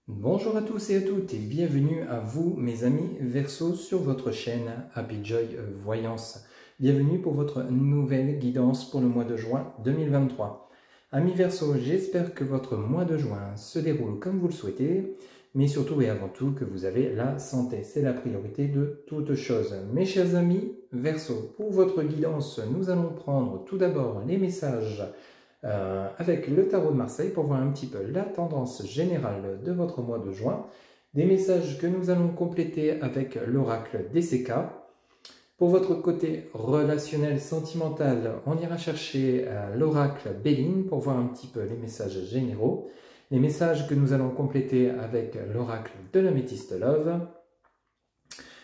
Bonjour à tous et à toutes et bienvenue à vous mes amis Verseau sur votre chaîne Happy Joy Voyance. Bienvenue pour votre nouvelle guidance pour le mois de juin 2023. Amis Verseau, j'espère que votre mois de juin se déroule comme vous le souhaitez, mais surtout et avant tout que vous avez la santé. C'est la priorité de toute chose. Mes chers amis Verseau, pour votre guidance, nous allons prendre tout d'abord les messages avec le tarot de Marseille pour voir un petit peu la tendance générale de votre mois de juin. Des messages que nous allons compléter avec l'oracle DCK. Pour votre côté relationnel, sentimental, on ira chercher l'oracle Béline pour voir un petit peu les messages généraux. Les messages que nous allons compléter avec l'oracle de l'améthyste Love.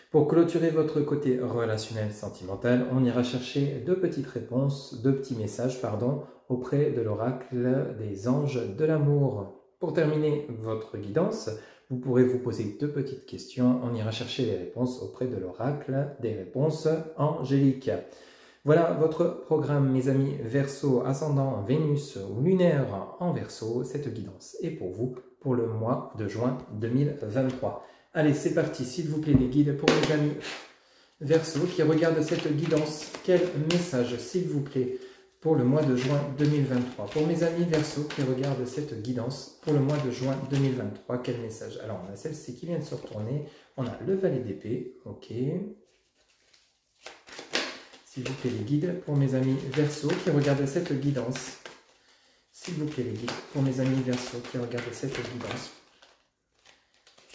Pour clôturer votre côté relationnel sentimental, on ira chercher deux petits messages, auprès de l'oracle des anges de l'amour. Pour terminer votre guidance, vous pourrez vous poser deux petites questions. On ira chercher les réponses auprès de l'oracle des réponses angéliques. Voilà votre programme, mes amis Verseau, ascendant Vénus ou lunaire en Verseau. Cette guidance est pour vous pour le mois de juin 2023. Allez, c'est parti, s'il vous plaît, les guides pour mes amis Verseau qui regardent cette guidance. Quel message, s'il vous plaît, pour le mois de juin 2023. Pour mes amis Verseau qui regardent cette guidance pour le mois de juin 2023, quel message? Alors, on a celle-ci qui vient de se retourner. On a le valet d'épée, ok. S'il vous plaît, les guides pour mes amis Verseau qui regardent cette guidance. S'il vous plaît, les guides pour mes amis Verseau qui regardent cette guidance.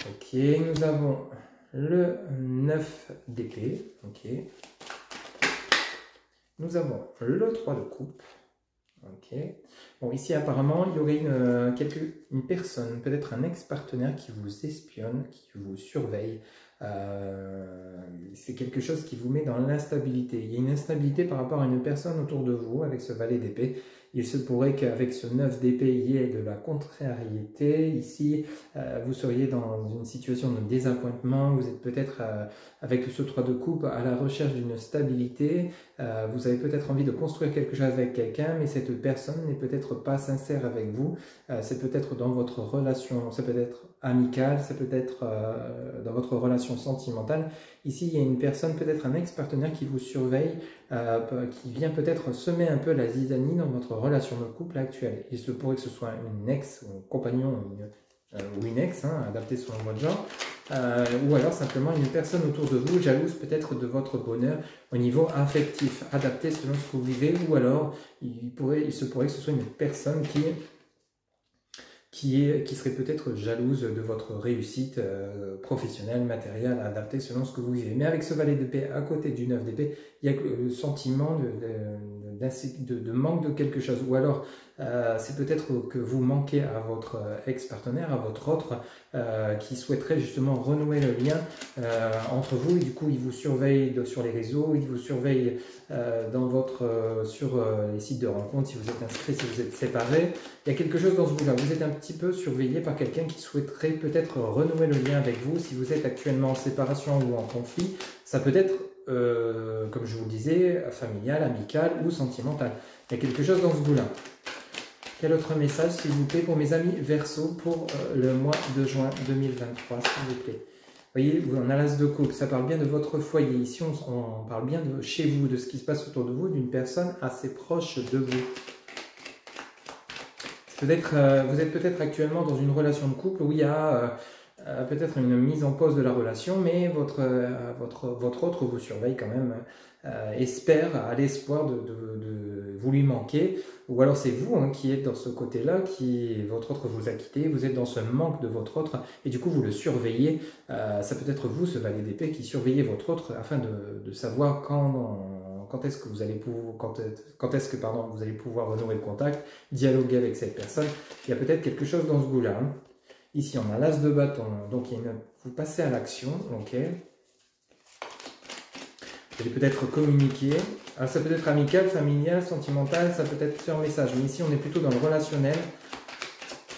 Ok, nous avons le 9 d'épée, ok. Nous avons le 3 de coupe, ok. Bon, ici apparemment, il y aurait une personne, peut-être un ex-partenaire qui vous espionne, qui vous surveille. C'est quelque chose qui vous met dans l'instabilité. Il y a une instabilité par rapport à une personne autour de vous avec ce valet d'épée. Il se pourrait qu'avec ce 9 d'épée, il y ait de la contrariété. Ici, vous seriez dans une situation de désappointement. Vous êtes peut-être, avec ce 3 de coupe, à la recherche d'une stabilité. Vous avez peut-être envie de construire quelque chose avec quelqu'un, mais cette personne n'est peut-être pas sincère avec vous. C'est peut-être dans votre relation, ça peut être amical, ça peut être dans votre relation sentimentale. Ici, il y a une personne, peut-être un ex-partenaire qui vous surveille, qui vient peut-être semer un peu la zizanie dans votre relation de couple actuelle. Il se pourrait que ce soit une ex, ou un compagnon, ou une ex, adapté selon votre genre, ou alors simplement une personne autour de vous, jalouse peut-être de votre bonheur au niveau affectif, adapté selon ce que vous vivez, ou alors il se pourrait que ce soit une personne qui serait peut-être jalouse de votre réussite professionnelle, matérielle, adaptée selon ce que vous vivez. Mais avec ce valet d'épée à côté du 9 d'épée, il y a le sentiment de manque de quelque chose. Ou alors, c'est peut-être que vous manquez à votre ex-partenaire, à votre autre, qui souhaiterait justement renouer le lien entre vous. Et du coup, il vous surveille sur les réseaux, il vous surveille sur les sites de rencontres, si vous êtes inscrit, si vous êtes séparés. Il y a quelque chose dans ce bout-là. Vous êtes un petit peu surveillé par quelqu'un qui souhaiterait peut-être renouer le lien avec vous. Si vous êtes actuellement en séparation ou en conflit, ça peut être, comme je vous le disais, familial, amical ou sentimental. Il y a quelque chose dans ce bout-là. Quel autre message, s'il vous plaît, pour mes amis Verseau pour le mois de juin 2023, s'il vous plaît? Vous voyez, on a l'as de coupe, ça parle bien de votre foyer. Ici, on parle bien de chez vous, de ce qui se passe autour de vous, d'une personne assez proche de vous. Vous êtes peut-être actuellement dans une relation de couple où il y a peut-être une mise en pause de la relation, mais votre autre vous surveille quand même, espère, a l'espoir de vous lui manquer, ou alors c'est vous qui êtes dans ce côté-là, votre autre vous a quitté, vous êtes dans ce manque de votre autre, et du coup vous le surveillez. Ça peut être vous, ce valet d'épée, qui surveillez votre autre afin de savoir quand est-ce que vous allez pouvoir renouer le contact, dialoguer avec cette personne. Il y a peut-être quelque chose dans ce goût-là. Ici, on a l'as de bâton, donc vous passez à l'action, ok. Vous allez peut-être communiquer. Alors, ça peut être amical, familial, sentimental, ça peut être sur message. Mais ici, on est plutôt dans le relationnel.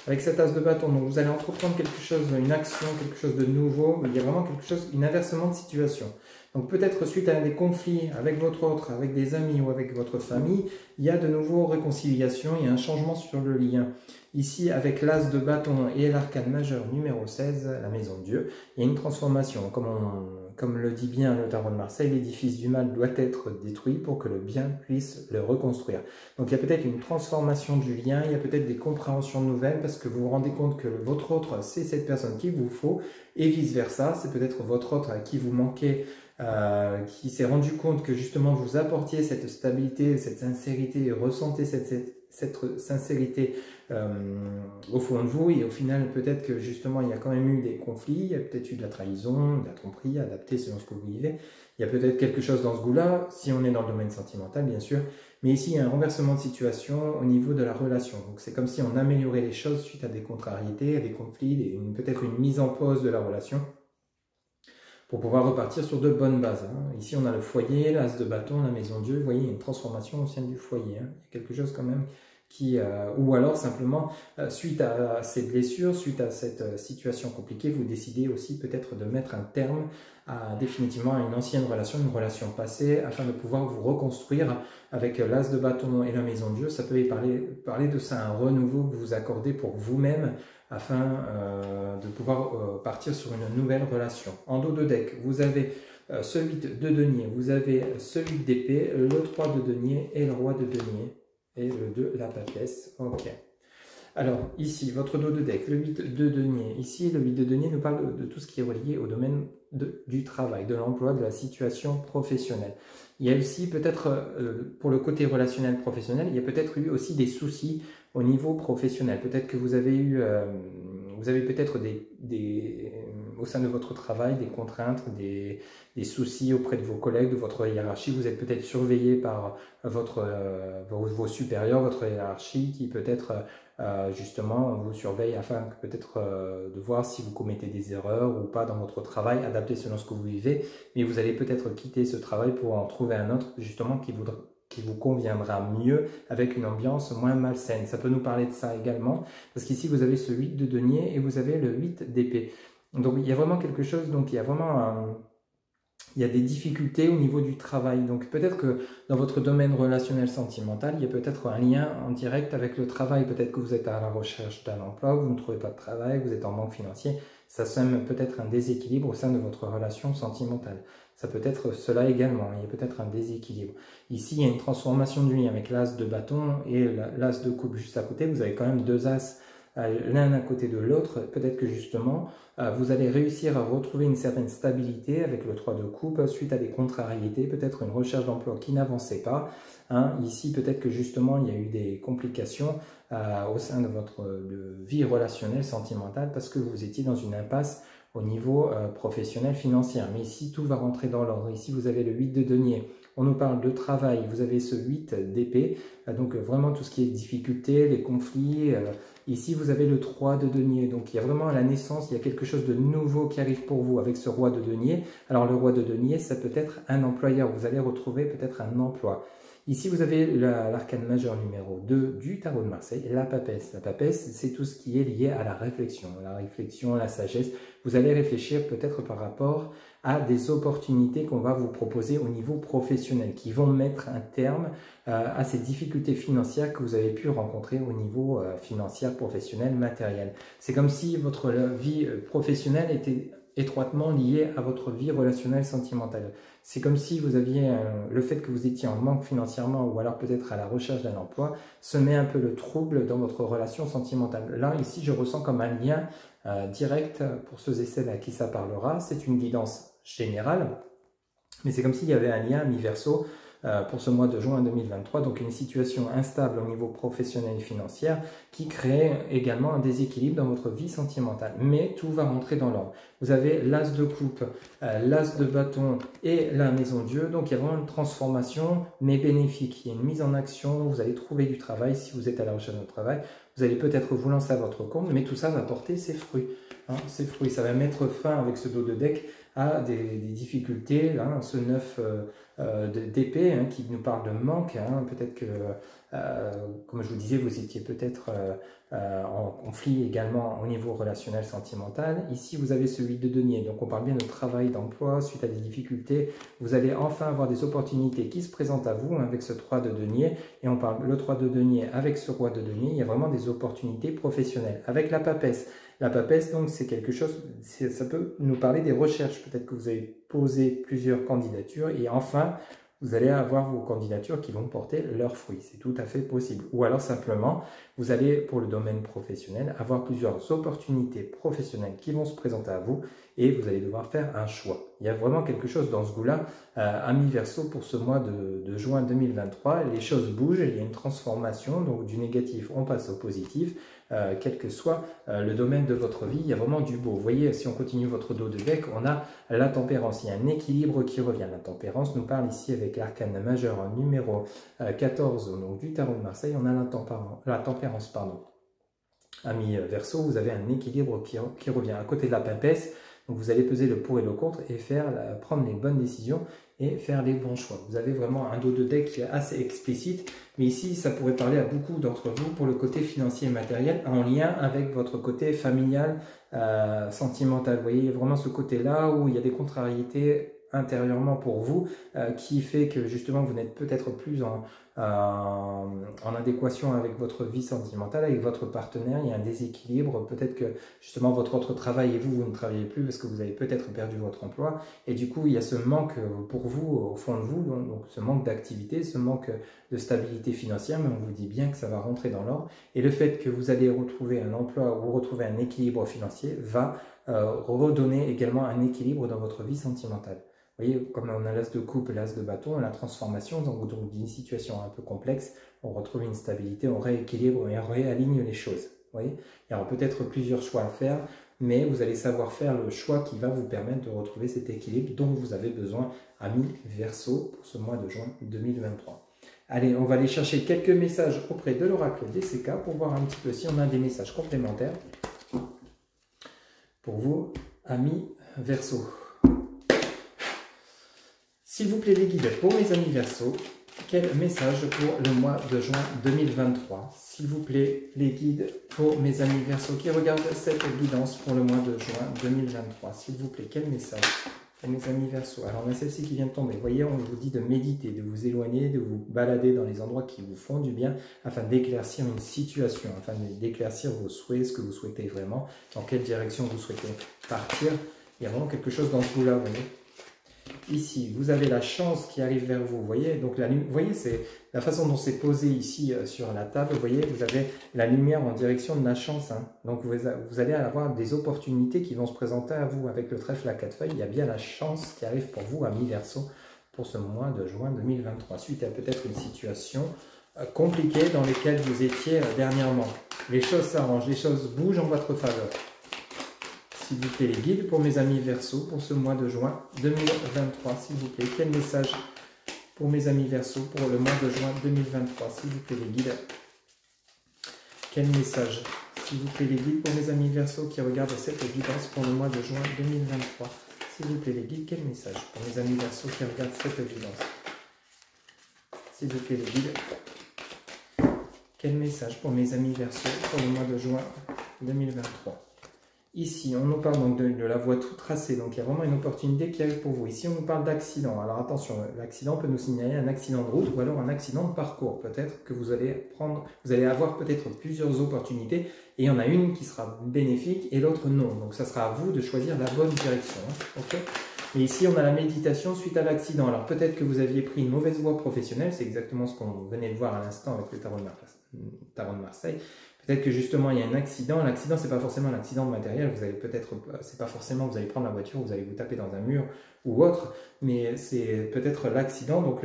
Avec cet as de bâton, donc vous allez entreprendre quelque chose, une action, quelque chose de nouveau. Il y a vraiment quelque chose, un inversement de situation. Donc peut-être suite à des conflits avec votre autre, avec des amis ou avec votre famille, il y a de nouveau réconciliation, il y a un changement sur le lien. Ici, avec l'as de bâton et l'arcane majeur numéro 16, la maison de Dieu, il y a une transformation. Comme le dit bien le tarot de Marseille, l'édifice du mal doit être détruit pour que le bien puisse le reconstruire. Donc il y a peut-être une transformation du lien, il y a peut-être des compréhensions nouvelles parce que vous vous rendez compte que votre autre, c'est cette personne qu'il vous faut et vice-versa. C'est peut-être votre autre à qui vous manquez, qui s'est rendu compte que justement vous apportiez cette stabilité, cette sincérité, et ressentez cette sincérité au fond de vous, et au final peut-être que justement il y a quand même eu des conflits, il y a peut-être eu de la trahison, de la tromperie, adapté selon ce que vous vivez, il y a peut-être quelque chose dans ce goût-là, si on est dans le domaine sentimental bien sûr, mais ici il y a un renversement de situation au niveau de la relation, donc c'est comme si on améliorait les choses suite à des contrariétés, à des conflits, peut-être une mise en pause de la relation, pour pouvoir repartir sur de bonnes bases. Ici, on a le foyer, l'as de bâton, la maison de Dieu. Vous voyez, il y a une transformation au sein du foyer. Il y a quelque chose quand même qui... ou alors, simplement, suite à ces blessures, suite à cette situation compliquée, vous décidez aussi peut-être de mettre un terme définitivement à une ancienne relation, une relation passée, afin de pouvoir vous reconstruire avec l'as de bâton et la maison de Dieu. Ça peut parler de ça, un renouveau que vous accordez pour vous-même, afin de pouvoir partir sur une nouvelle relation. En dos de deck, vous avez ce 8 de denier, vous avez ce 8 d'épée, le 3 de denier et le roi de denier, et le 2, la papesse. Ok. Alors, ici, votre dos de deck, le 8 de denier. Ici, le 8 de denier nous parle de tout ce qui est relié au domaine du travail, de l'emploi, de la situation professionnelle. Il y a aussi peut-être, pour le côté relationnel professionnel, il y a peut-être eu aussi des soucis au niveau professionnel. Peut-être que vous avez eu, vous avez peut-être au sein de votre travail des contraintes, des soucis auprès de vos collègues, de votre hiérarchie. Vous êtes peut-être surveillé par vos supérieurs, votre hiérarchie qui peut-être justement vous surveille afin peut-être de voir si vous commettez des erreurs ou pas dans votre travail, adapté selon ce que vous vivez. Mais vous allez peut-être quitter ce travail pour en trouver un autre justement qui vous conviendra mieux avec une ambiance moins malsaine. Ça peut nous parler de ça également, parce qu'ici vous avez ce 8 de denier et vous avez le 8 d'épée. Donc il y a vraiment quelque chose, donc il y a vraiment il y a des difficultés au niveau du travail. Donc peut-être que dans votre domaine relationnel sentimental, il y a peut-être un lien en direct avec le travail. Peut-être que vous êtes à la recherche d'un emploi, vous ne trouvez pas de travail, vous êtes en manque financier. Ça sème peut-être un déséquilibre au sein de votre relation sentimentale. Ça peut être cela également, il y a peut-être un déséquilibre. Ici, il y a une transformation du lien avec l'as de bâton et l'as de coupe juste à côté. Vous avez quand même deux as l'un à côté de l'autre. Peut-être que justement, vous allez réussir à retrouver une certaine stabilité avec le 3 de coupe suite à des contrariétés, peut-être une recherche d'emploi qui n'avançait pas. Ici, peut-être que justement, il y a eu des complications au sein de votre vie relationnelle, sentimentale, parce que vous étiez dans une impasse au niveau professionnel, financier. Mais ici, tout va rentrer dans l'ordre. Ici, vous avez le 8 de denier. On nous parle de travail. Vous avez ce 8 d'épée. Donc, vraiment, tout ce qui est difficulté, les conflits. Ici, vous avez le 3 de denier. Donc, il y a vraiment à la naissance, il y a quelque chose de nouveau qui arrive pour vous avec ce roi de denier. Alors, le roi de denier, ça peut être un employeur. Vous allez retrouver peut-être un emploi. Ici, vous avez l'arcane majeur numéro 2 du tarot de Marseille, la papesse. La papesse, c'est tout ce qui est lié à la réflexion, la sagesse. Vous allez réfléchir peut-être par rapport à des opportunités qu'on va vous proposer au niveau professionnel, qui vont mettre un terme à ces difficultés financières que vous avez pu rencontrer au niveau financier, professionnel, matériel. C'est comme si votre vie professionnelle était étroitement liée à votre vie relationnelle sentimentale. C'est comme si vous aviez le fait que vous étiez en manque financièrement ou alors peut-être à la recherche d'un emploi semait un peu le trouble dans votre relation sentimentale. Là, ici, je ressens comme un lien direct pour ceux et celles à qui ça parlera. C'est une guidance générale, mais c'est comme s'il y avait un lien mi-verso pour ce mois de juin 2023, donc une situation instable au niveau professionnel et financier qui crée également un déséquilibre dans votre vie sentimentale. Mais tout va rentrer dans l'ordre. Vous avez l'as de coupe, l'as de bâton et la maison de Dieu, donc il y a vraiment une transformation, mais bénéfique. Il y a une mise en action, vous allez trouver du travail si vous êtes à la recherche de travail, vous allez peut-être vous lancer à votre compte, mais tout ça va porter ses fruits. Ses fruits, ça va mettre fin avec ce dos de deck a des difficultés, hein, ce 9 d'épée hein, qui nous parle de manque, hein, peut-être que, comme je vous disais, vous étiez peut-être en conflit également au niveau relationnel sentimental. Ici, vous avez ce 8 de denier, donc on parle bien de travail, d'emploi, suite à des difficultés, vous allez enfin avoir des opportunités qui se présentent à vous hein, avec ce 3 de denier, et on parle le 3 de denier avec ce roi de denier, il y a vraiment des opportunités professionnelles. Avec la papesse, donc, c'est quelque chose, ça peut nous parler des recherches. Peut-être que vous avez posé plusieurs candidatures et enfin, vous allez avoir vos candidatures qui vont porter leurs fruits. C'est tout à fait possible. Ou alors, simplement, vous allez, pour le domaine professionnel, avoir plusieurs opportunités professionnelles qui vont se présenter à vous et vous allez devoir faire un choix. Il y a vraiment quelque chose dans ce goût-là, Amis Verseau, pour ce mois de juin 2023. Les choses bougent, il y a une transformation, donc du négatif, on passe au positif. Quel que soit le domaine de votre vie, il y a vraiment du beau. Vous voyez, si on continue votre dos de deck, on a la tempérance. Il y a un équilibre qui revient. La tempérance nous parle ici avec l'arcane majeur numéro 14 donc du tarot de Marseille. On a la tempérance. Amis Verseau, vous avez un équilibre qui revient à côté de la papesse. Donc vous allez peser le pour et le contre et prendre les bonnes décisions et faire les bons choix. Vous avez vraiment un dos de deck qui est assez explicite, mais ici ça pourrait parler à beaucoup d'entre vous pour le côté financier et matériel en lien avec votre côté familial, sentimental. Vous voyez, il y a vraiment ce côté-là où il y a des contrariétés intérieurement pour vous qui fait que justement vous n'êtes peut-être plus en adéquation avec votre vie sentimentale, avec votre partenaire, il y a un déséquilibre, peut-être que justement votre autre travail et vous ne travaillez plus parce que vous avez peut-être perdu votre emploi et du coup il y a ce manque pour vous au fond de vous, donc ce manque d'activité, ce manque de stabilité financière, mais on vous dit bien que ça va rentrer dans l'ordre et le fait que vous allez retrouver un emploi ou retrouver un équilibre financier va redonner également un équilibre dans votre vie sentimentale. Vous voyez, comme on a l'as de coupe et l'as de bâton, la transformation, donc d'une situation un peu complexe, on retrouve une stabilité, on rééquilibre et on réaligne les choses. Vous voyez, il y aura peut-être plusieurs choix à faire, mais vous allez savoir faire le choix qui va vous permettre de retrouver cet équilibre dont vous avez besoin, amis Verseau, pour ce mois de juin 2023. Allez, on va aller chercher quelques messages auprès de l'oracle DCK pour voir un petit peu si on a des messages complémentaires pour vous, amis Verseau. S'il vous plaît les guides, pour mes amis Verseau, quel message pour le mois de juin 2023? S'il vous plaît les guides, pour mes amis Verseau qui regardent cette guidance pour le mois de juin 2023. S'il vous plaît, quel message pour mes amis Verseau? Alors on a celle-ci qui vient de tomber. Vous voyez, on vous dit de méditer, de vous éloigner, de vous balader dans les endroits qui vous font du bien afin d'éclaircir une situation, afin d'éclaircir vos souhaits, ce que vous souhaitez vraiment, dans quelle direction vous souhaitez partir. Il y a vraiment quelque chose dans ce goût-là, vous voyez. Ici, vous avez la chance qui arrive vers vous. Vous voyez, donc vous voyez, c'est la façon dont c'est posé ici sur la table. Vous voyez, vous avez la lumière en direction de la chance. Hein. Donc, vous allez avoir des opportunités qui vont se présenter à vous. Avec le trèfle à 4 feuilles, il y a bien la chance qui arrive pour vous, amis Verseau, pour ce mois de juin 2023. Suite à peut-être une situation compliquée dans laquelle vous étiez dernièrement. Les choses s'arrangent, les choses bougent en votre faveur. S'il vous plaît les guides, pour mes amis Verseau, pour ce mois de juin 2023, s'il vous plaît, quel message pour mes amis Verseau pour le mois de juin 2023, s'il vous plaît les guides, quel message, s'il vous plaît les guides, pour mes amis Verseau qui regardent cette guidance pour le mois de juin 2023, s'il vous plaît les guides, quel message pour mes amis Verseau qui regardent cette guidance, s'il vous plaît les guides, quel message pour mes amis Verseau pour le mois de juin 2023. Ici, on nous parle donc de la voie tout tracée, donc il y a vraiment une opportunité qui arrive pour vous. Ici, on nous parle d'accident. Alors attention, l'accident peut nous signaler un accident de route ou alors un accident de parcours. Peut-être que vous allez avoir peut-être plusieurs opportunités et il y en a une qui sera bénéfique et l'autre non. Donc ça sera à vous de choisir la bonne direction. Hein, okay. Et ici, on a la méditation suite à l'accident. Alors peut-être que vous aviez pris une mauvaise voie professionnelle, c'est exactement ce qu'on venait de voir à l'instant avec le tarot de Marseille. Peut-être que justement il y a un accident. L'accident, c'est pas forcément un accident matériel. Vous allez c'est pas forcément vous allez prendre la voiture, vous allez vous taper dans un mur ou autre, mais c'est peut-être l'accident. Donc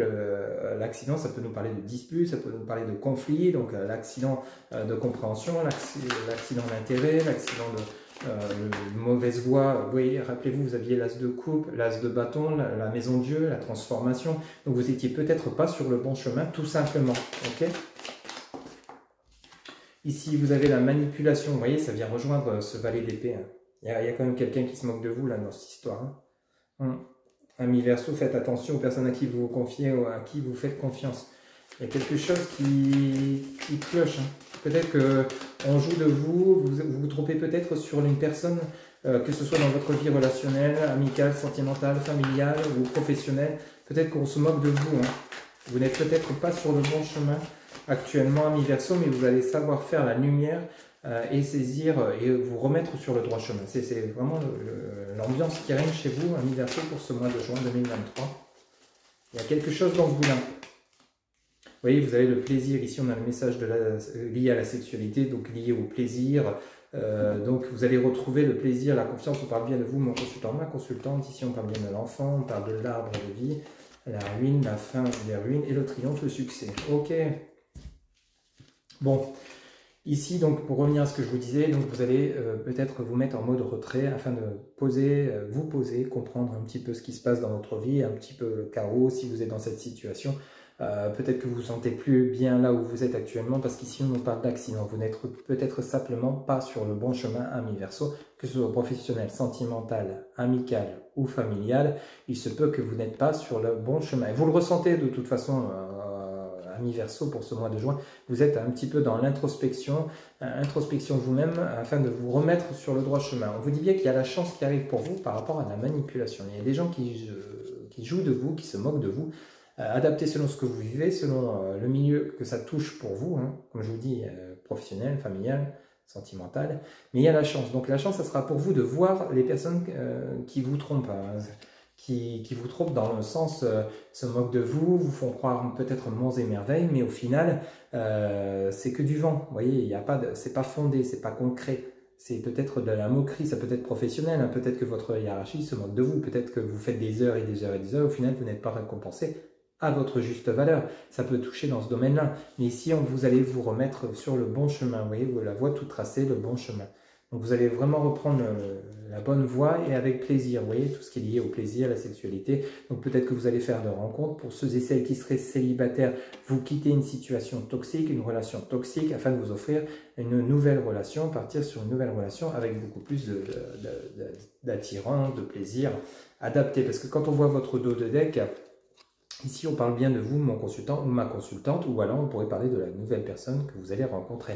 l'accident, ça peut nous parler de dispute, ça peut nous parler de conflit. Donc l'accident de compréhension, l'accident d'intérêt, l'accident de mauvaise voie. Vous voyez, rappelez-vous, vous aviez l'as de coupe, l'as de bâton, la maison de Dieu, la transformation. Donc vous étiez peut-être pas sur le bon chemin, tout simplement. Ok. Ici, vous avez la manipulation. Vous voyez, ça vient rejoindre ce valet d'épée. Hein. Il y a quand même quelqu'un qui se moque de vous là dans cette histoire. Hein. Ami Verseau, faites attention aux personnes à qui vous vous confiez ou à qui vous faites confiance. Il y a quelque chose qui cloche. Peut-être qu'on joue de vous, vous trompez peut-être sur une personne, que ce soit dans votre vie relationnelle, amicale, sentimentale, familiale ou professionnelle. Peut-être qu'on se moque de vous. Vous n'êtes peut-être pas sur le bon chemin actuellement, ami Verseau, mais vous allez savoir faire la lumière et saisir et vous remettre sur le droit chemin. C'est vraiment l'ambiance qui règne chez vous, ami Verseau, pour ce mois de juin 2023. Il y a quelque chose dans ce bout-là. Vous voyez, vous avez le plaisir. Ici, on a le message lié à la sexualité, donc lié au plaisir. Donc, vous allez retrouver le plaisir, la confiance. On parle bien de vous, mon consultant, ma consultante. Ici, on parle bien de l'enfant, on parle de l'arbre de vie, la ruine, la fin des ruines et le triomphe, le succès. Ok. Bon. Ici, donc, pour revenir à ce que je vous disais, donc vous allez peut-être vous mettre en mode retrait afin de vous poser, comprendre un petit peu ce qui se passe dans votre vie, un petit peu le chaos si vous êtes dans cette situation. Peut-être que vous vous sentez plus bien là où vous êtes actuellement parce qu'ici on nous parle d'accident. Vous n'êtes peut-être simplement pas sur le bon chemin, ami Verseau, que ce soit professionnel, sentimental, amical ou familial. Il se peut que vous n'êtes pas sur le bon chemin. Et vous le ressentez de toute façon, ami Verseau, pour ce mois de juin. Vous êtes un petit peu dans l'introspection, introspection de vous-même afin de vous remettre sur le droit chemin. On vous dit bien qu'il y a la chance qui arrive pour vous par rapport à la manipulation. Il y a des gens qui jouent de vous, qui se moquent de vous. Adapté selon ce que vous vivez, selon le milieu que ça touche pour vous, comme je vous dis, professionnel, familial, sentimental. Mais il y a la chance. Donc la chance, ça sera pour vous de voir les personnes qui vous trompent, qui vous trompent dans le sens, se moquent de vous, vous font croire peut-être monts et merveilles, mais au final, c'est que du vent. Vous voyez, c'est pas fondé, c'est pas concret. C'est peut-être de la moquerie, ça peut être professionnel, peut-être que votre hiérarchie se moque de vous, peut-être que vous faites des heures et des heures et des heures, au final vous n'êtes pas récompensé à votre juste valeur. Ça peut toucher dans ce domaine-là. Mais ici, vous allez vous remettre sur le bon chemin. Vous voyez, vous la voie toute tracée, le bon chemin. Donc vous allez vraiment reprendre la bonne voie et avec plaisir. Vous voyez, tout ce qui est lié au plaisir, à la sexualité. Donc peut-être que vous allez faire de rencontres. Pour ceux et celles qui seraient célibataires, vous quittez une situation toxique, une relation toxique, afin de vous offrir une nouvelle relation, partir sur une nouvelle relation avec beaucoup plus d'attirance, de plaisir adapté. Parce que quand on voit votre dos de deck, ici, on parle bien de vous, mon consultant ou ma consultante, ou alors on pourrait parler de la nouvelle personne que vous allez rencontrer.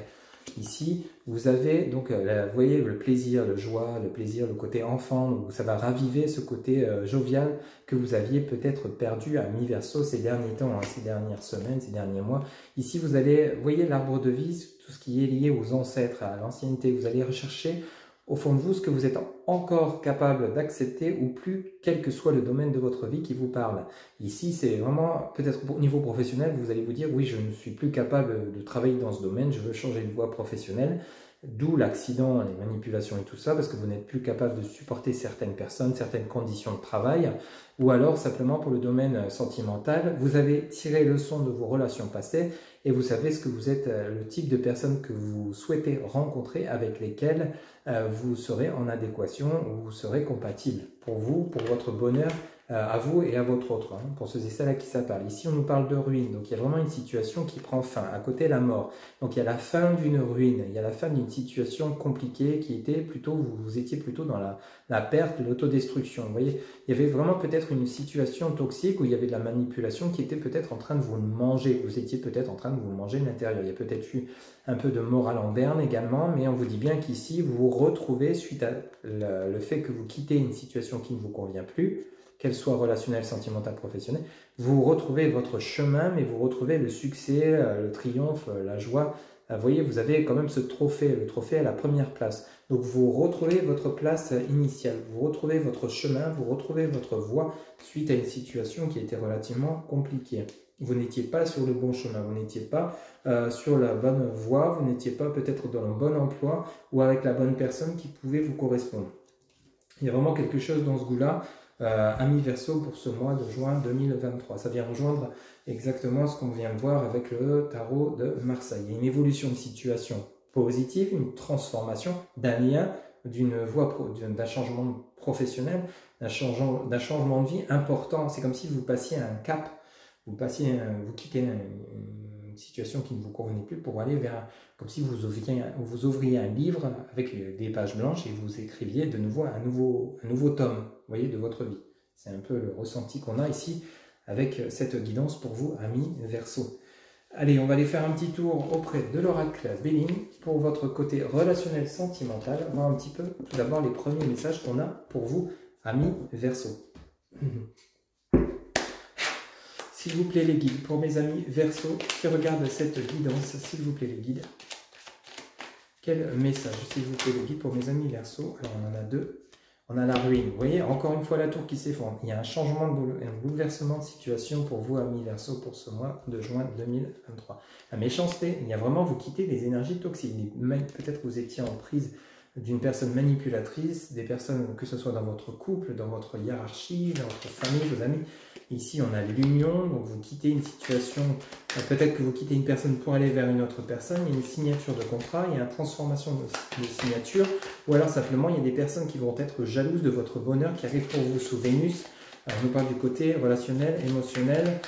Ici, vous avez donc, vous voyez, le plaisir, le joie, le plaisir, le côté enfant. Donc ça va raviver ce côté jovial que vous aviez peut-être perdu à mi-verso ces derniers temps, ces dernières semaines, ces derniers mois. Ici, vous allez, vous voyez l'arbre de vie, tout ce qui est lié aux ancêtres, à l'ancienneté. Vous allez rechercher au fond de vous ce que vous êtes encore capable d'accepter ou plus, quel que soit le domaine de votre vie qui vous parle. Ici, c'est vraiment, peut-être au niveau professionnel, vous allez vous dire, oui, je ne suis plus capable de travailler dans ce domaine, je veux changer de voie professionnelle, d'où l'accident, les manipulations et tout ça, parce que vous n'êtes plus capable de supporter certaines personnes, certaines conditions de travail, ou alors simplement pour le domaine sentimental, vous avez tiré leçon de vos relations passées et vous savez ce que vous êtes, le type de personnes que vous souhaitez rencontrer, avec lesquelles vous serez en adéquation ou vous serez compatible pour vous, pour votre bonheur, à vous et à votre autre, pour ceux et celles à qui ça parle. Ici, on nous parle de ruine, donc il y a vraiment une situation qui prend fin, à côté la mort. Donc il y a la fin d'une ruine, il y a la fin d'une situation compliquée qui était plutôt, vous étiez plutôt dans la perte, l'autodestruction. Vous voyez, il y avait vraiment peut-être une situation toxique où il y avait de la manipulation qui était peut-être en train de vous manger. Vous étiez peut-être en train de vous manger de l'intérieur. Il y a peut-être eu un peu de morale en berne également, mais on vous dit bien qu'ici, vous vous retrouvez suite à le fait que vous quittez une situation qui ne vous convient plus, qu'elle soit relationnelle, sentimentale, professionnelle, vous retrouvez votre chemin, mais vous retrouvez le succès, le triomphe, la joie. Vous voyez, vous avez quand même ce trophée, le trophée à la première place. Donc vous retrouvez votre place initiale, vous retrouvez votre chemin, vous retrouvez votre voie suite à une situation qui était relativement compliquée. Vous n'étiez pas sur le bon chemin, vous n'étiez pas sur la bonne voie, vous n'étiez pas peut-être dans le bon emploi ou avec la bonne personne qui pouvait vous correspondre. Il y a vraiment quelque chose dans ce goût-là. Ami Verseau, pour ce mois de juin 2023. Ça vient rejoindre exactement ce qu'on vient de voir avec le tarot de Marseille. Il y a une évolution de situation positive, une transformation d'un lien, d'une voie, d'un changement professionnel, d'un changement de vie important. C'est comme si vous passiez un cap, vous quittez une situation qui ne vous convenait plus pour aller vers, comme si vous ouvriez un livre avec des pages blanches et vous écriviez de nouveau un nouveau tome, vous voyez, de votre vie. C'est un peu le ressenti qu'on a ici avec cette guidance pour vous, amis Verseau. Allez, on va aller faire un petit tour auprès de l'oracle Béline pour votre côté relationnel sentimental. Voir un petit peu tout d'abord les premiers messages qu'on a pour vous, amis Verseau. S'il vous plaît les guides, pour mes amis Verseau qui regardent cette guidance, s'il vous plaît les guides. Quel message, s'il vous plaît les guides, pour mes amis Verseau? Alors on en a deux. On a la ruine. Vous voyez, encore une fois la tour qui s'effondre. Il y a un changement, un bouleversement de situation pour vous, amis Verseau, pour ce mois de juin 2023. La méchanceté, il y a vraiment, vous quittez des énergies toxiques. Peut-être que vous étiez en prise d'une personne manipulatrice, des personnes, que ce soit dans votre couple, dans votre hiérarchie, dans votre famille, vos amis. Ici, on a l'union, donc vous quittez une situation, peut-être que vous quittez une personne pour aller vers une autre personne, il y a une signature de contrat, il y a une transformation de signature, ou alors simplement, il y a des personnes qui vont être jalouses de votre bonheur qui arrive pour vous sous Vénus. On nous parle du côté relationnel, émotionnel.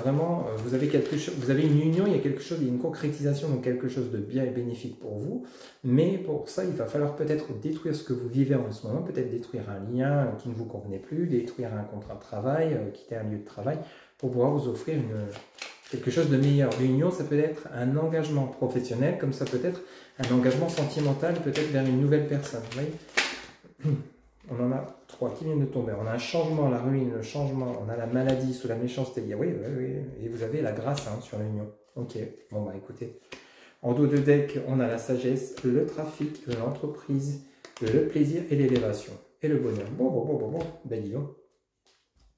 Vraiment, vous avez quelque chose, vous avez une union, il y a quelque chose, il y a une concrétisation, donc quelque chose de bien et bénéfique pour vous. Mais pour ça, il va falloir peut-être détruire ce que vous vivez en ce moment, peut-être détruire un lien qui ne vous convenait plus, détruire un contrat de travail, quitter un lieu de travail, pour pouvoir vous offrir quelque chose de meilleur. L'union, ça peut être un engagement professionnel, comme ça peut être un engagement sentimental, peut-être vers une nouvelle personne. Vous voyez ? On en a trois qui viennent de tomber. On a un changement, la ruine, le changement. On a la maladie sous la méchanceté. Oui. Et vous avez la grâce sur l'union. Ok, bon bah écoutez. En dos de deck, on a la sagesse, le trafic, l'entreprise, le plaisir et l'élévation. Et le bonheur. Bon, ben dis donc.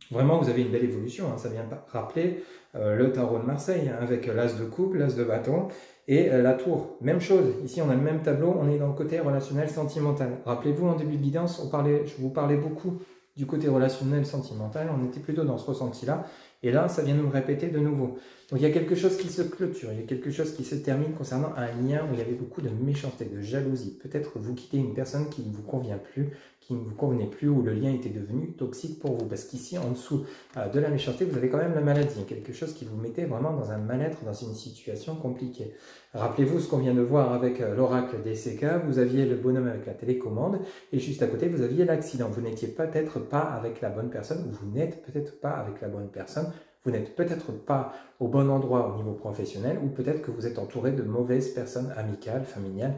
Vraiment, vous avez une belle évolution. Ça vient rappeler le tarot de Marseille, avec l'as de coupe, l'as de bâton et la tour. Même chose. Ici, on a le même tableau. On est dans le côté relationnel sentimental. Rappelez-vous, en début de guidance, je vous parlais beaucoup du côté relationnel sentimental. On était plutôt dans ce ressenti-là. Et là, ça vient nous le répéter de nouveau. Donc, il y a quelque chose qui se clôture. Il y a quelque chose qui se termine concernant un lien où il y avait beaucoup de méchanceté, de jalousie. Peut-être que vous quittez une personne qui ne vous convient plus, qui ne vous convenait plus, où le lien était devenu toxique pour vous. Parce qu'ici, en dessous de la méchanceté, vous avez quand même la maladie. Il y a quelque chose qui vous mettait vraiment dans un mal-être, dans une situation compliquée. Rappelez-vous ce qu'on vient de voir avec l'oracle des CK. Vous aviez le bonhomme avec la télécommande et juste à côté, vous aviez l'accident. Vous n'étiez peut-être pas avec la bonne personne ou vous n'êtes peut-être pas avec la bonne personne. Vous n'êtes peut-être pas au bon endroit au niveau professionnel ou peut-être que vous êtes entouré de mauvaises personnes amicales, familiales,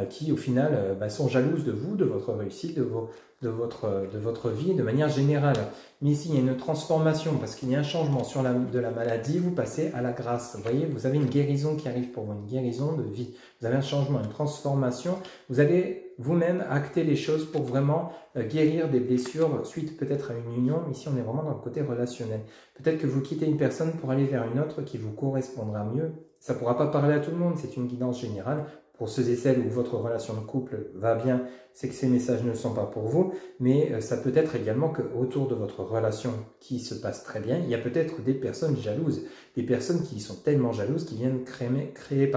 qui au final sont jalouses de vous, de votre réussite, de votre vie de manière générale. Mais ici, il y a une transformation parce qu'il y a un changement de la maladie, vous passez à la grâce. Vous voyez, vous avez une guérison qui arrive pour vous, une guérison de vie. Vous avez un changement, une transformation. Vous allez vous-même acter les choses pour vraiment guérir des blessures suite peut-être à une union. Ici, on est vraiment dans le côté relationnel. Peut-être que vous quittez une personne pour aller vers une autre qui vous correspondra mieux. Ça ne pourra pas parler à tout le monde, c'est une guidance générale. Pour ceux et celles où votre relation de couple va bien, c'est que ces messages ne sont pas pour vous, mais ça peut être également qu'autour de votre relation qui se passe très bien, il y a peut-être des personnes jalouses, des personnes qui sont tellement jalouses qui viennent créer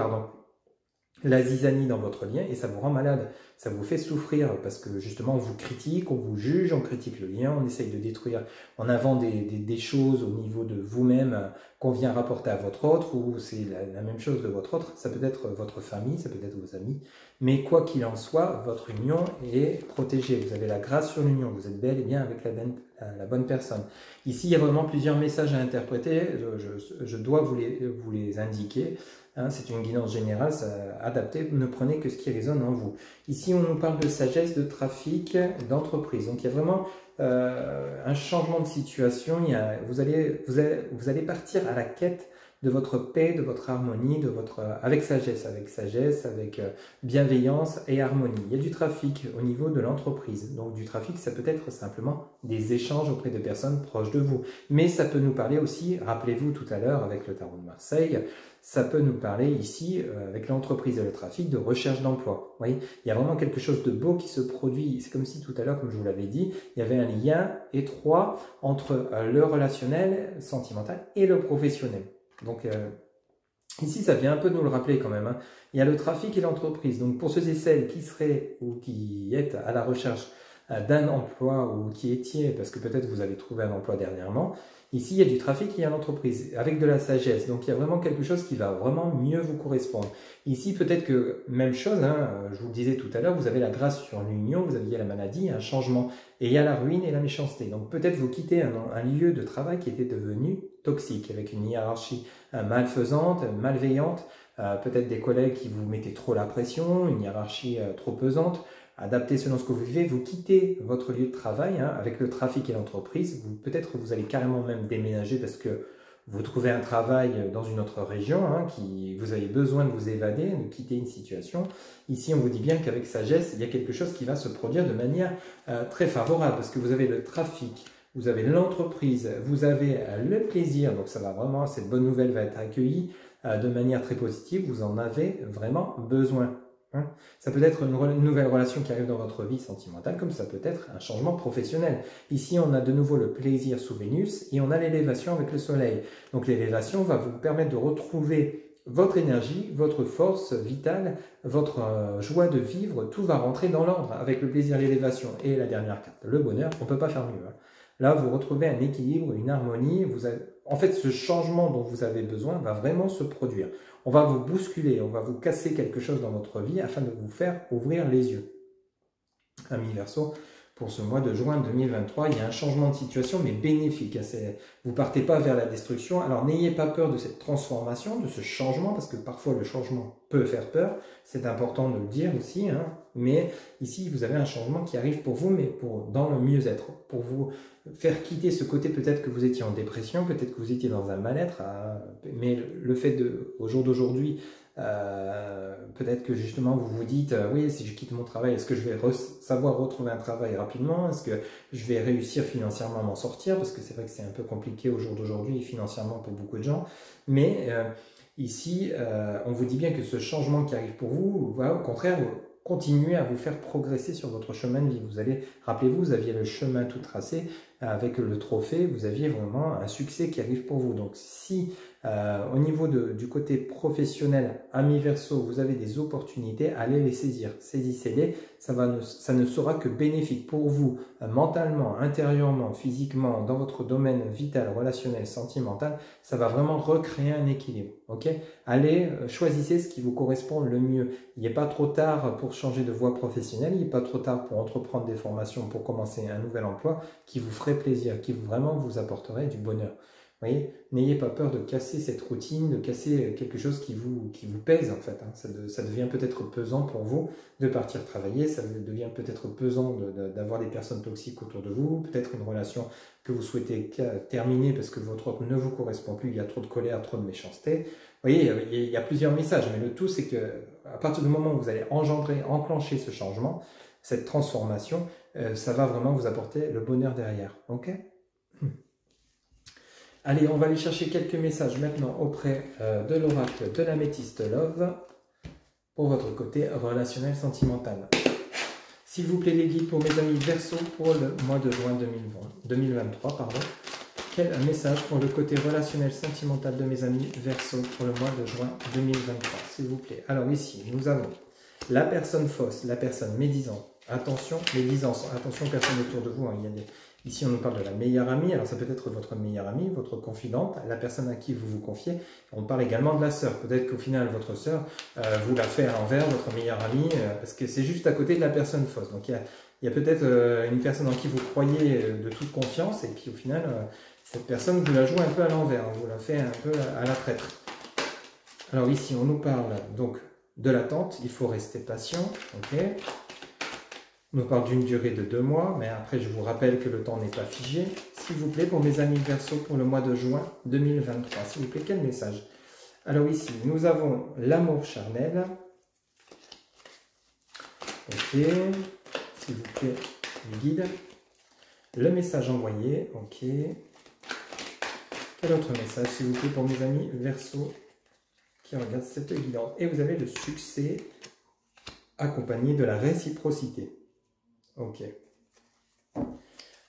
la zizanie dans votre lien et ça vous rend malade, ça vous fait souffrir parce que justement on vous critique, on vous juge, on critique le lien, on essaye de détruire, on invente des choses au niveau de vous-même qu'on vient rapporter à votre autre ou c'est la même chose de votre autre, ça peut être votre famille, ça peut être vos amis, mais quoi qu'il en soit, votre union est protégée, vous avez la grâce sur l'union, vous êtes bel et bien avec la bonne personne. Ici il y a vraiment plusieurs messages à interpréter, je dois vous les indiquer. C'est une guidance générale, adaptée, ne prenez que ce qui résonne en vous. Ici, on nous parle de sagesse, de trafic, d'entreprise. Donc, il y a vraiment un changement de situation. Vous allez partir à la quête de votre paix, de votre harmonie, avec sagesse, avec bienveillance et harmonie. Il y a du trafic au niveau de l'entreprise. Donc, du trafic, ça peut être simplement des échanges auprès de personnes proches de vous. Mais ça peut nous parler aussi, rappelez-vous tout à l'heure avec le tarot de Marseille, ça peut nous parler ici, avec l'entreprise et le trafic, de recherche d'emploi. Vous voyez, il y a vraiment quelque chose de beau qui se produit. C'est comme si tout à l'heure, comme je vous l'avais dit, il y avait un lien étroit entre le relationnel, sentimental et le professionnel. Donc, ici, ça vient un peu nous le rappeler quand même. Il y a le trafic et l'entreprise. Donc, pour ceux et celles qui seraient ou qui êtes à la recherche d'un emploi ou qui étiez, parce que peut-être vous avez trouvé un emploi dernièrement. Ici, il y a du trafic, il y a l'entreprise, avec de la sagesse. Donc, il y a vraiment quelque chose qui va vraiment mieux vous correspondre. Ici, peut-être que, même chose, hein, je vous le disais tout à l'heure, vous avez la grâce sur l'union, vous aviez la maladie, un changement, et il y a la ruine et la méchanceté. Donc, peut-être vous quittez un lieu de travail qui était devenu toxique, avec une hiérarchie malfaisante, malveillante, peut-être des collègues qui vous mettaient trop la pression, une hiérarchie trop pesante. Adapté selon ce que vous vivez, vous quittez votre lieu de travail hein, avec le trafic et l'entreprise. Peut-être vous allez carrément même déménager parce que vous trouvez un travail dans une autre région, hein, vous avez besoin de vous évader, de quitter une situation. Ici, on vous dit bien qu'avec sagesse, il y a quelque chose qui va se produire de manière très favorable parce que vous avez le trafic, vous avez l'entreprise, vous avez le plaisir. Donc ça va vraiment, cette bonne nouvelle va être accueillie de manière très positive. Vous en avez vraiment besoin. Hein. Ça peut être une nouvelle relation qui arrive dans votre vie sentimentale, comme ça peut être un changement professionnel. Ici, on a de nouveau le plaisir sous Vénus et on a l'élévation avec le Soleil. Donc l'élévation va vous permettre de retrouver votre énergie, votre force vitale, votre joie de vivre. Tout va rentrer dans l'ordre avec le plaisir, l'élévation et la dernière carte, le bonheur. On ne peut pas faire mieux. Hein. Là, vous retrouvez un équilibre, une harmonie. En fait, ce changement dont vous avez besoin va vraiment se produire. On va vous bousculer, on va vous casser quelque chose dans votre vie afin de vous faire ouvrir les yeux. Amis Verseau, pour ce mois de juin 2023, il y a un changement de situation, mais bénéfique. Vous ne partez pas vers la destruction. Alors, n'ayez pas peur de cette transformation, de ce changement, parce que parfois, le changement peut faire peur. C'est important de le dire aussi. Hein. Mais ici, vous avez un changement qui arrive pour vous, mais dans le mieux-être. Pour vous faire quitter ce côté, peut-être que vous étiez en dépression, peut-être que vous étiez dans un mal-être. Mais le fait au jour d'aujourd'hui, peut-être que justement vous vous dites oui, si je quitte mon travail, est-ce que je vais savoir retrouver un travail rapidement, est-ce que je vais réussir financièrement à m'en sortir, parce que c'est vrai que c'est un peu compliqué au jour d'aujourd'hui financièrement pour beaucoup de gens, mais ici on vous dit bien que ce changement qui arrive pour vous va au contraire continuer à vous faire progresser sur votre chemin de vie. Vous allez, rappelez-vous, vous aviez le chemin tout tracé avec le trophée, vous aviez vraiment un succès qui arrive pour vous. Donc si au niveau du côté professionnel, amis Verseau, vous avez des opportunités, allez les saisir, saisissez-les, ça ne sera que bénéfique pour vous, mentalement, intérieurement, physiquement, dans votre domaine vital, relationnel, sentimental, ça va vraiment recréer un équilibre, ok? Allez, choisissez ce qui vous correspond le mieux. Il n'est pas trop tard pour changer de voie professionnelle, il n'est pas trop tard pour entreprendre des formations, pour commencer un nouvel emploi qui vous ferait plaisir, qui vraiment vous apporterait du bonheur. Vous voyez, n'ayez pas peur de casser cette routine, de casser quelque chose qui vous pèse en fait. Hein. Ça devient peut-être pesant pour vous de partir travailler, ça devient peut-être pesant d'avoir des personnes toxiques autour de vous, peut-être une relation que vous souhaitez terminer parce que votre autre ne vous correspond plus, il y a trop de colère, trop de méchanceté. Vous voyez, il y a plusieurs messages, mais le tout c'est que à partir du moment où vous allez enclencher ce changement, cette transformation, ça va vraiment vous apporter le bonheur derrière. Ok ? Allez, on va aller chercher quelques messages maintenant auprès de l'oracle de l'améthyste Love pour votre côté relationnel sentimental. S'il vous plaît les guides pour mes amis Verseau pour le mois de juin 2023. Quel message pour le côté relationnel sentimental de mes amis Verseau pour le mois de juin 2023, s'il vous plaît. Alors ici, nous avons la personne fausse, la personne médisante. Attention, médisance, attention personne autour de vous. Hein, ici, on nous parle de la meilleure amie. Alors, ça peut être votre meilleure amie, votre confidente, la personne à qui vous vous confiez. On parle également de la sœur. Peut-être qu'au final, votre sœur, vous la fait à l'envers, votre meilleure amie, parce que c'est juste à côté de la personne fausse. Donc, il y a peut-être une personne en qui vous croyez de toute confiance, et puis au final, cette personne, vous la jouez un peu à l'envers. Vous la fait un peu à la traître. Alors ici, on nous parle donc de l'attente. Il faut rester patient. Ok. On nous parle d'une durée de 2 mois, mais après je vous rappelle que le temps n'est pas figé. S'il vous plaît, pour mes amis Verseau, pour le mois de juin 2023, s'il vous plaît, quel message? Alors ici, nous avons l'amour charnel. Ok, s'il vous plaît, les guides. Le message envoyé, ok. Quel autre message, s'il vous plaît, pour mes amis Verseau qui regardent cette guidance? Et vous avez le succès accompagné de la réciprocité. Ok.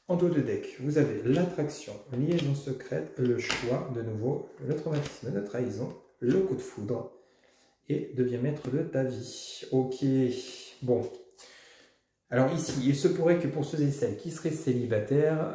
En dos de deck, vous avez l'attraction, liaison secrète, le choix, de nouveau, le traumatisme de trahison, le coup de foudre et deviens maître de ta vie. Ok. Bon. Alors ici, il se pourrait que pour ceux et celles qui seraient célibataires,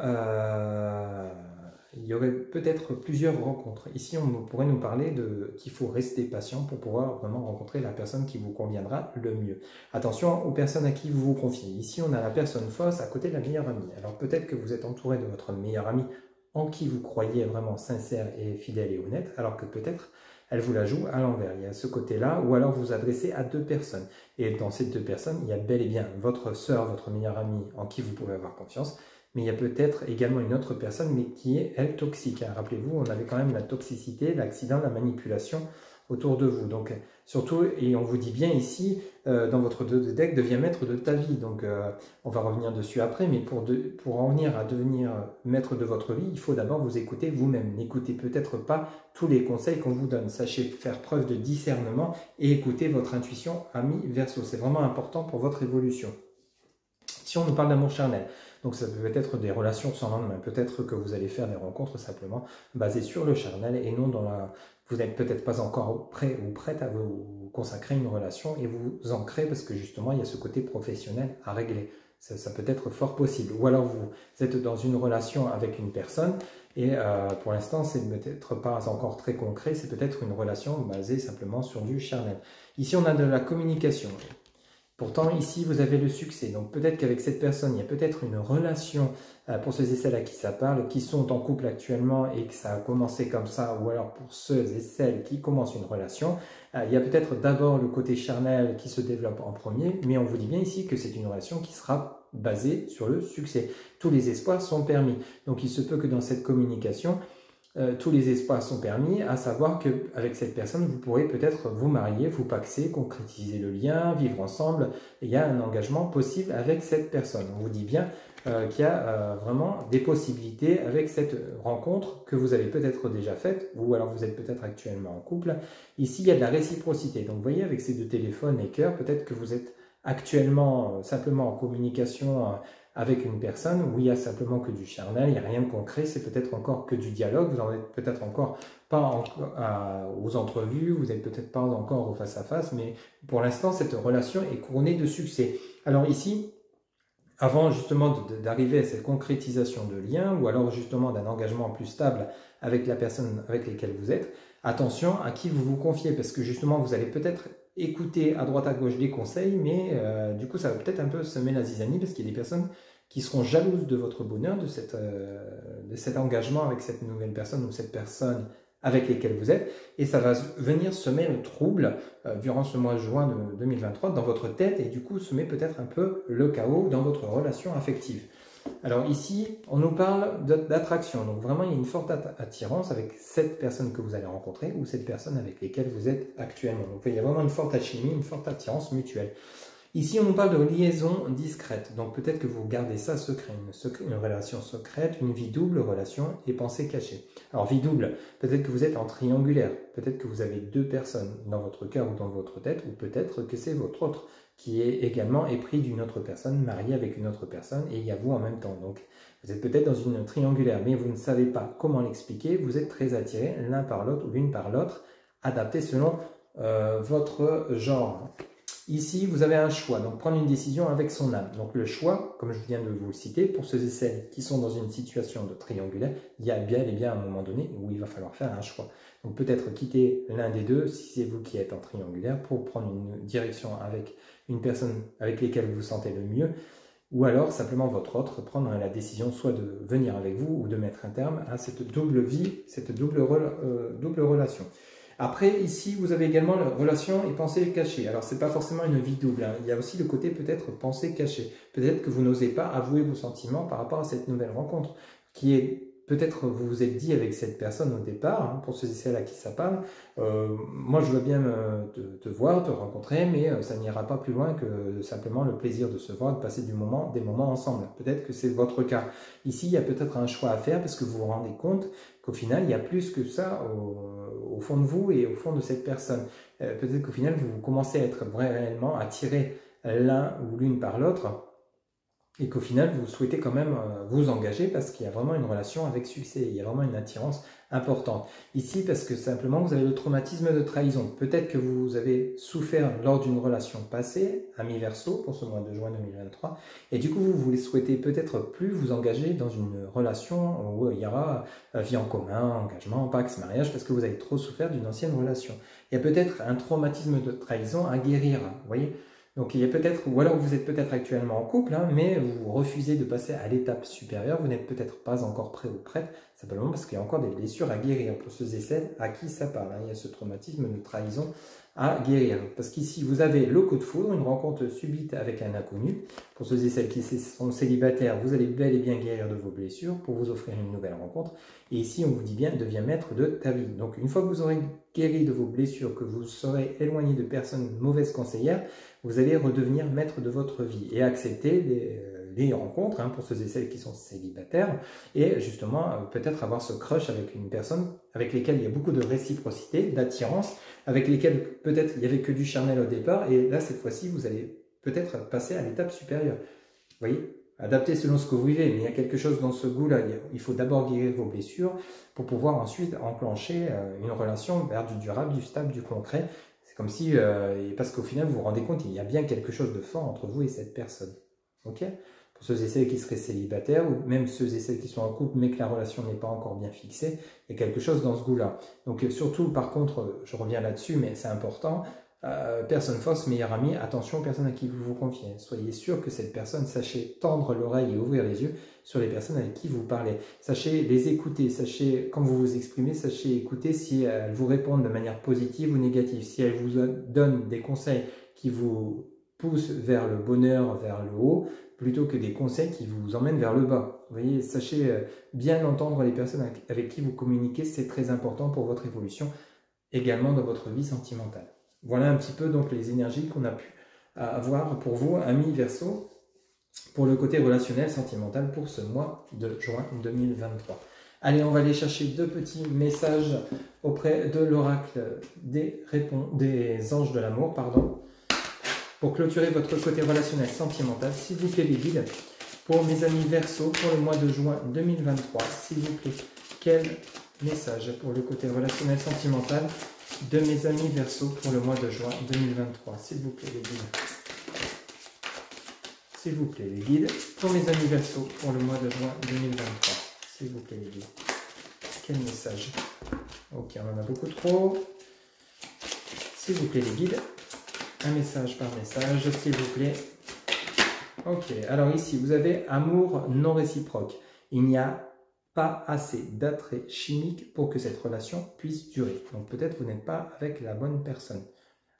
il y aurait peut-être plusieurs rencontres. Ici, on pourrait nous parler qu'il faut rester patient pour pouvoir vraiment rencontrer la personne qui vous conviendra le mieux. Attention aux personnes à qui vous vous confiez. Ici, on a la personne fausse à côté de la meilleure amie. Alors peut-être que vous êtes entouré de votre meilleure amie en qui vous croyez vraiment sincère et fidèle et honnête, alors que peut-être elle vous la joue à l'envers. Il y a ce côté-là, ou alors vous vous adressez à deux personnes. Et dans ces deux personnes, il y a bel et bien votre sœur, votre meilleure amie en qui vous pouvez avoir confiance, mais il y a peut-être également une autre personne, mais qui est, elle, toxique. Rappelez-vous, on avait quand même la toxicité, l'accident, la manipulation autour de vous. Donc, surtout, et on vous dit bien ici, dans votre deck, deviens maître de ta vie. Donc, on va revenir dessus après, mais pour en venir à devenir maître de votre vie, il faut d'abord vous écouter vous-même. N'écoutez peut-être pas tous les conseils qu'on vous donne. Sachez faire preuve de discernement et écoutez votre intuition, ami Verseau. C'est vraiment important pour votre évolution. Si on nous parle d'amour charnel, donc ça peut être des relations sans lendemain, peut-être que vous allez faire des rencontres simplement basées sur le charnel et non dans la... Vous n'êtes peut-être pas encore prêt ou prête à vous consacrer une relation et vous ancrer parce que justement il y a ce côté professionnel à régler. Ça peut être fort possible. Ou alors vous êtes dans une relation avec une personne et pour l'instant c'est peut-être pas encore très concret, c'est peut-être une relation basée simplement sur du charnel. Ici on a de la communication. Pourtant, ici, vous avez le succès. Donc, peut-être qu'avec cette personne, il y a peut-être une relation pour ceux et celles à qui ça parle, qui sont en couple actuellement et que ça a commencé comme ça, ou alors pour ceux et celles qui commencent une relation, il y a peut-être d'abord le côté charnel qui se développe en premier, mais on vous dit bien ici que c'est une relation qui sera basée sur le succès. Tous les espoirs sont permis. Donc, il se peut que dans cette communication, tous les espoirs sont permis, à savoir qu'avec cette personne, vous pourrez peut-être vous marier, vous paxer, concrétiser le lien, vivre ensemble. Il y a un engagement possible avec cette personne. On vous dit bien qu'il y a vraiment des possibilités avec cette rencontre que vous avez peut-être déjà faite, ou alors vous êtes peut-être actuellement en couple. Ici, il y a de la réciprocité. Donc, vous voyez, avec ces deux téléphones et cœur, peut-être que vous êtes actuellement simplement en communication avec une personne où il n'y a simplement que du charnel, il n'y a rien de concret, c'est peut-être encore que du dialogue, vous n'en êtes peut-être encore pas aux entrevues, vous n'êtes peut-être pas encore au face-à-face, mais pour l'instant, cette relation est couronnée de succès. Alors ici, avant justement d'arriver à cette concrétisation de lien, ou alors justement d'un engagement plus stable avec la personne avec laquelle vous êtes, attention à qui vous vous confiez, parce que justement, vous allez peut-être écouter à droite à gauche des conseils, mais du coup, ça va peut-être un peu semer la zizanie, parce qu'il y a des personnes qui seront jalouses de votre bonheur, de cet engagement avec cette nouvelle personne ou cette personne avec lesquelles vous êtes, et ça va venir semer le trouble durant ce mois de juin de 2023 dans votre tête, et du coup semer peut-être un peu le chaos dans votre relation affective. Alors ici, on nous parle d'attraction, donc vraiment il y a une forte attirance avec cette personne que vous allez rencontrer ou cette personne avec lesquelles vous êtes actuellement. Donc il y a vraiment une forte alchimie, une forte attirance mutuelle. Ici, on nous parle de liaison discrète, donc peut-être que vous gardez ça secret, une relation secrète, une vie double, relation et pensée cachée. Alors vie double, peut-être que vous êtes en triangulaire, peut-être que vous avez deux personnes dans votre cœur ou dans votre tête, ou peut-être que c'est votre autre qui est également épris d'une autre personne, marié avec une autre personne, et il y a vous en même temps. Donc vous êtes peut-être dans une triangulaire, mais vous ne savez pas comment l'expliquer, vous êtes très attirés l'un par l'autre ou l'une par l'autre, adapté selon votre genre. Ici, vous avez un choix, donc prendre une décision avec son âme. Donc le choix, comme je viens de vous le citer, pour ceux et celles qui sont dans une situation de triangulaire, il y a bien et bien un moment donné où il va falloir faire un choix. Donc peut-être quitter l'un des deux, si c'est vous qui êtes en triangulaire, pour prendre une direction avec une personne avec laquelle vous vous sentez le mieux, ou alors simplement votre autre, prendre la décision soit de venir avec vous ou de mettre un terme à cette double vie, cette double relation. Après, ici, vous avez également la relation et pensée cachée. Alors, ce n'est pas forcément une vie double. Il y a aussi le côté peut-être pensée cachée. Peut-être que vous n'osez pas avouer vos sentiments par rapport à cette nouvelle rencontre, qui est peut-être vous vous êtes dit avec cette personne au départ, pour ceux et celles à qui ça parle, moi je veux bien te voir, te rencontrer, mais ça n'ira pas plus loin que simplement le plaisir de se voir, de passer des moments ensemble. Peut-être que c'est votre cas. Ici, il y a peut-être un choix à faire parce que vous vous rendez compte qu'au final, il y a plus que ça au fond de vous et au fond de cette personne. Peut-être qu'au final, vous commencez à être réellement attiré l'un ou l'une par l'autre. et qu'au final, vous souhaitez quand même vous engager parce qu'il y a vraiment une relation avec succès, il y a vraiment une attirance importante. Ici, parce que simplement, vous avez le traumatisme de trahison. Peut-être que vous avez souffert lors d'une relation passée, ami Verseau, pour ce mois de juin 2023, et du coup, vous souhaitez peut-être plus vous engager dans une relation où il y aura vie en commun, engagement, pax, mariage, parce que vous avez trop souffert d'une ancienne relation. Il y a peut-être un traumatisme de trahison à guérir, vous voyez. Donc il y a peut-être, ou alors vous êtes peut-être actuellement en couple, hein, mais vous refusez de passer à l'étape supérieure, vous n'êtes peut-être pas encore prêt ou prête, simplement parce qu'il y a encore des blessures à guérir pour ceux et celles à qui ça parle. Hein. Il y a ce traumatisme de trahison à guérir. Parce qu'ici, vous avez le coup de foudre, une rencontre subite avec un inconnu. Pour ceux et celles qui sont célibataires, vous allez bel et bien guérir de vos blessures pour vous offrir une nouvelle rencontre. Et ici, on vous dit bien, deviens maître de ta vie. Donc, une fois que vous aurez guéri de vos blessures, que vous serez éloigné de personnes mauvaises conseillères, vous allez redevenir maître de votre vie et accepter les rencontres, hein, pour ceux et celles qui sont célibataires, et justement peut-être avoir ce crush avec une personne avec lesquelles il y a beaucoup de réciprocité, d'attirance, avec lesquelles peut-être il n'y avait que du charnel au départ, et là cette fois-ci vous allez peut-être passer à l'étape supérieure. Vous voyez, adapté selon ce que vous vivez, mais il y a quelque chose dans ce goût-là. Il faut d'abord guérir vos blessures pour pouvoir ensuite enclencher une relation vers du durable, du stable, du concret. C'est comme si, parce qu'au final vous vous rendez compte, il y a bien quelque chose de fort entre vous et cette personne. Ok ? Pour ceux et celles qui seraient célibataires, ou même ceux et celles qui sont en couple, mais que la relation n'est pas encore bien fixée, il y a quelque chose dans ce goût-là. Donc surtout, par contre, je reviens là-dessus, mais c'est important, personne fausse, meilleur ami, attention aux personnes à qui vous vous confiez. Soyez sûr que cette personne, sachez tendre l'oreille et ouvrir les yeux sur les personnes avec qui vous parlez. Sachez les écouter, sachez, quand vous vous exprimez, sachez écouter si elles vous répondent de manière positive ou négative. Si elles vous donnent des conseils qui vous poussent vers le bonheur, vers le haut, plutôt que des conseils qui vous emmènent vers le bas. Vous voyez, sachez bien entendre les personnes avec qui vous communiquez, c'est très important pour votre évolution, également dans votre vie sentimentale. Voilà un petit peu donc les énergies qu'on a pu avoir pour vous, amis Verseau, pour le côté relationnel, sentimental pour ce mois de juin 2023. Allez, on va aller chercher deux petits messages auprès de l'oracle des anges de l'amour, pardon. Pour clôturer votre côté relationnel sentimental, s'il vous plaît les guides, pour mes amis Verseau, pour le mois de juin 2023, s'il vous plaît, quel message pour le côté relationnel sentimental de mes amis Verseau pour le mois de juin 2023, s'il vous plaît les guides. S'il vous plaît les guides, pour mes amis Verseau pour le mois de juin 2023, s'il vous plaît les guides. Quel message? Ok, on en a beaucoup trop. S'il vous plaît les guides. Un message par message, s'il vous plaît. Ok, alors ici, vous avez amour non réciproque. Il n'y a pas assez d'attrait chimique pour que cette relation puisse durer. Donc peut-être vous n'êtes pas avec la bonne personne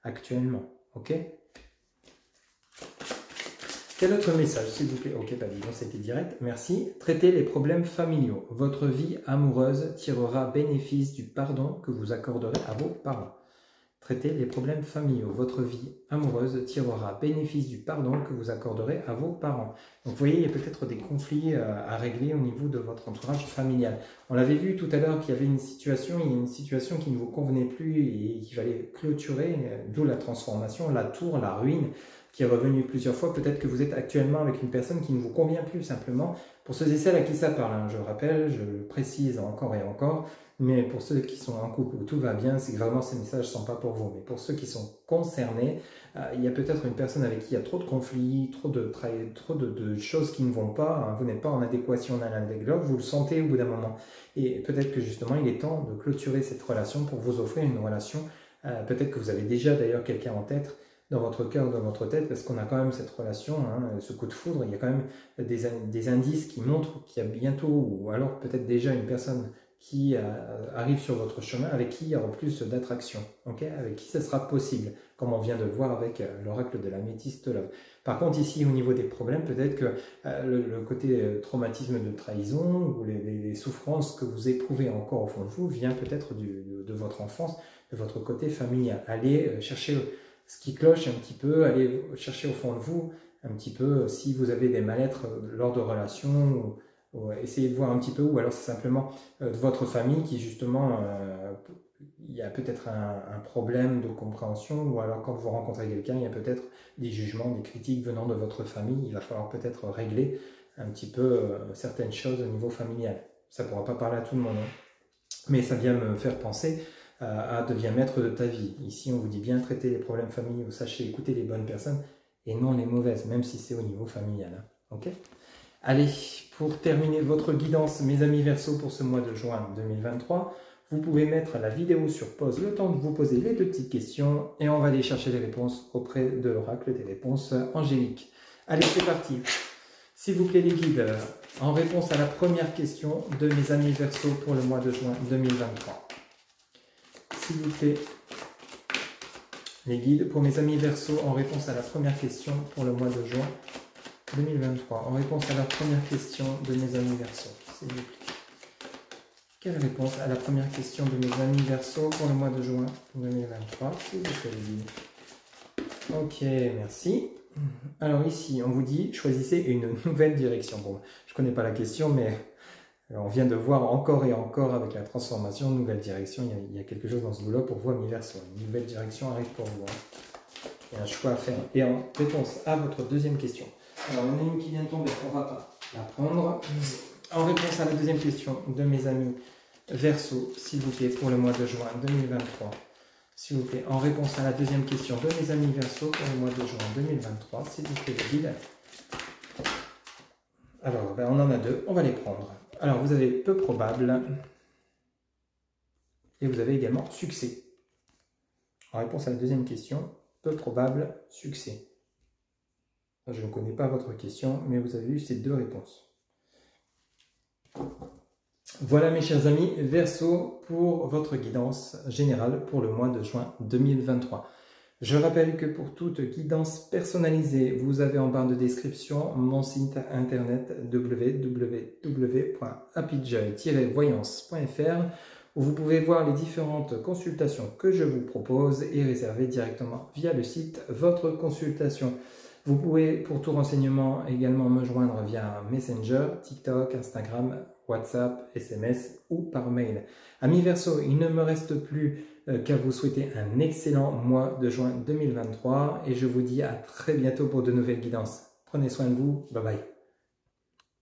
actuellement. Ok? Quel autre message, s'il vous plaît? Ok, pas évident, c'était direct. Merci. Traitez les problèmes familiaux. Votre vie amoureuse tirera bénéfice du pardon que vous accorderez à vos parents. Traitez les problèmes familiaux. Votre vie amoureuse tirera bénéfice du pardon que vous accorderez à vos parents. Donc vous voyez, il y a peut-être des conflits à régler au niveau de votre entourage familial. On l'avait vu tout à l'heure qu'il y avait une situation qui ne vous convenait plus et qu'il fallait clôturer, d'où la transformation, la tour, la ruine, qui est revenue plusieurs fois. Peut-être que vous êtes actuellement avec une personne qui ne vous convient plus simplement. Pour ceux et celles à qui ça parle, hein, je le rappelle, je le précise encore et encore, mais pour ceux qui sont en couple où tout va bien, c'est que vraiment ces messages ne sont pas pour vous. Mais pour ceux qui sont concernés, il y a peut-être une personne avec qui il y a trop de conflits, trop de choses qui ne vont pas, hein, vous n'êtes pas en adéquation l'un avec l'autre, vous le sentez au bout d'un moment. Et peut-être que justement il est temps de clôturer cette relation pour vous offrir une relation. Peut-être que vous avez déjà d'ailleurs quelqu'un en tête, dans votre cœur, dans votre tête, parce qu'on a quand même cette relation, hein, ce coup de foudre, il y a quand même des indices qui montrent qu'il y a bientôt, ou alors peut-être déjà une personne qui arrive sur votre chemin, avec qui il y aura plus d'attraction, okay, avec qui ça sera possible, comme on vient de le voir avec l'oracle de l'améthyste love. Par contre, ici, au niveau des problèmes, peut-être que le côté traumatisme de trahison, ou les souffrances que vous éprouvez encore au fond de vous, vient peut-être de votre enfance, de votre côté familial. Allez chercher ce qui cloche un petit peu, allez chercher au fond de vous un petit peu si vous avez des mal-être lors de relations, ou essayez de voir un petit peu, ou alors c'est simplement votre famille qui justement il y a peut-être un problème de compréhension, ou alors quand vous rencontrez quelqu'un, il y a peut-être des jugements, des critiques venant de votre famille. Il va falloir peut-être régler un petit peu certaines choses au niveau familial. Ça ne pourra pas parler à tout le monde, hein. Mais ça vient me faire penser à deviens maître de ta vie. Ici, on vous dit bien traiter les problèmes familiaux, sachez écouter les bonnes personnes et non les mauvaises, même si c'est au niveau familial, hein. Ok ? Allez, pour terminer votre guidance, mes amis Verseau, pour ce mois de juin 2023, vous pouvez mettre la vidéo sur pause le temps de vous poser les 2 petites questions et on va aller chercher les réponses auprès de l'oracle des réponses angéliques. Allez, c'est parti. S'il vous plaît les guides, en réponse à la première question de mes amis Verseau pour le mois de juin 2023. S'il vous plaît, les guides pour mes amis Verseau en réponse à la première question pour le mois de juin 2023. En réponse à la première question de mes amis Verseau, s'il vous plaît. Quelle réponse à la première question de mes amis Verseau pour le mois de juin 2023, s'il vous plaît les guides. Ok, merci. Alors ici, on vous dit, choisissez une nouvelle direction. Bon, je ne connais pas la question, mais on vient de voir encore et encore avec la transformation, nouvelle direction. Il y a quelque chose dans ce boulot pour vous, amis Verseau. Une nouvelle direction arrive pour vous, hein. Il y a un choix à faire. Et en réponse à votre deuxième question. Alors, il y en a une qui vient de tomber, on ne va pas la prendre. En réponse à la deuxième question de mes amis Verseau, s'il vous plaît, pour le mois de juin 2023. S'il vous plaît, en réponse à la deuxième question de mes amis Verseau pour le mois de juin 2023, s'il vous plaît, les guides. Alors, on en a 2, on va les prendre. Alors, vous avez peu probable et vous avez également succès. En réponse à la deuxième question, peu probable, succès. Je ne connais pas votre question, mais vous avez eu ces 2 réponses. Voilà mes chers amis Verseau pour votre guidance générale pour le mois de juin 2023. Je rappelle que pour toute guidance personnalisée, vous avez en barre de description mon site internet www.happyjoy-voyance.fr où vous pouvez voir les différentes consultations que je vous propose et réserver directement via le site votre consultation. Vous pouvez, pour tout renseignement, également me joindre via Messenger, TikTok, Instagram, WhatsApp, SMS ou par mail. Amis Verseau, il ne me reste plus qu'à vous souhaiter un excellent mois de juin 2023 et je vous dis à très bientôt pour de nouvelles guidances. Prenez soin de vous, bye bye.